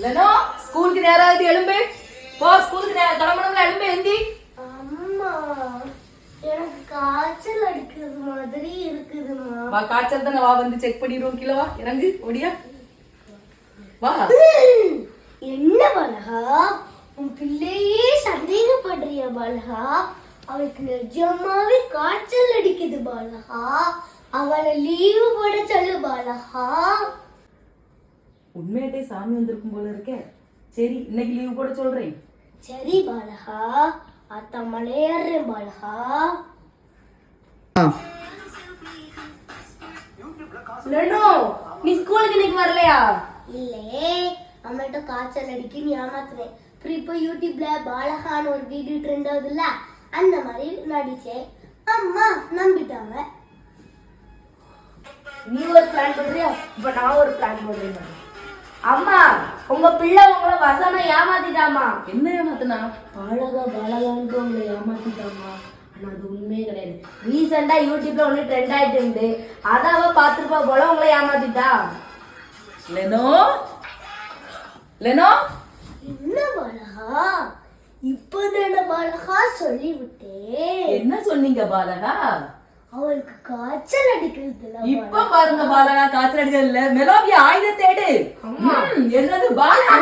லனோ ஸ்கூலுக்கு நேராகுது எழும்பு போ ஸ்கூலுக்கு கிளம்பணும்ல எழும்பு எந்தி அம்மா எனக்கு காய்ச்சல் அடிக்குது மாதிரி இருக்குதுமா வா காய்ச்சல் தானே வா வந்து செக் பண்ணிடுவோம் கீழே வா இறங்கு ஓடியா வா என்ன பாலகா உன் பிள்ளையே சந்தேகப்படுறிய பாலகா அவளுக்கு நிஜமாவே காய்ச்சல் அடிக்குது பாலகா அவளை லீவு போட சொல்லு பாலகா உண்மையாட்டே சாமி வந்திருக்கும் போல இருக்கே சரி இன்னைக்கு லீவு போட சொல்றேன் சரி பாலகா அத்த மலையேறேன் பாலகா லனோ நீ ஸ்கூலுக்கு இன்னைக்கு வரலையா? இல்லையே அம்மாட்ட காய்ச்சல் அடிக்குன்னு ஏமாத்துறேன் அப்புறம் இப்போ யூடியூப்ல பாலகான்னு ஒரு வீடியோ ட்ரெண்ட் ஆகுதுல்ல அந்த மாதிரி நடிச்சேன் அம்மா நம்பிட்டாங்க. நீ ஒரு பிளான் பண்றியா? இப்ப நான் ஒரு பிளான் பண்றேன். அம்மா உங்க பிள்ளை உங்களை வசமா ஏமாத்திட்டாமா. என்ன ஏமாத்துனா? பாலகான்னு உங்களை ஏமாத்திட்டாமா. ஆனா அது உண்மையே கிடையாது. ரீசெண்டா யூடியூப்ல ஒண்ணு ட்ரெண்ட் ஆயிட்டு இருந்து அத அவ பாத்துருப்பா போல உங்களை ஏமாத்திட்டா. லெனோ லெனோ என்ன பாலகா இப்பதான பாலகா சொல்லிவிட்டேன். என்ன சொன்னீங்க பாலகா? அவளுக்கு காய்ச்சல் அடிக்கிறதுல இப்ப பாருங்க பாலகா காய்ச்சல் அடிக்கிறது இல்ல மெலோடியா ஆயுதத்தை எடு. என்னது பாலகா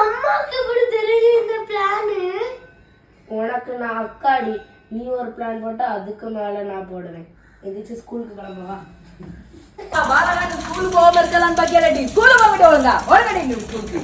அம்மாக்கு எப்படி தெரியும் இந்த பிளானு? உனக்கு நான் அக்காடி நீ ஒரு பிளான் போட்டா அதுக்கு மேல நான் போடுவேன். எதிர்த்து ஸ்கூலுக்கு கிளம்பவா? பாலகா ஸ்கூல் போகாம இருக்கலாம்னு பாக்கியாடி ஸ்கூல் போக ஒழுங்கா ஒழுங்கடி ஸ்கூலுக்கு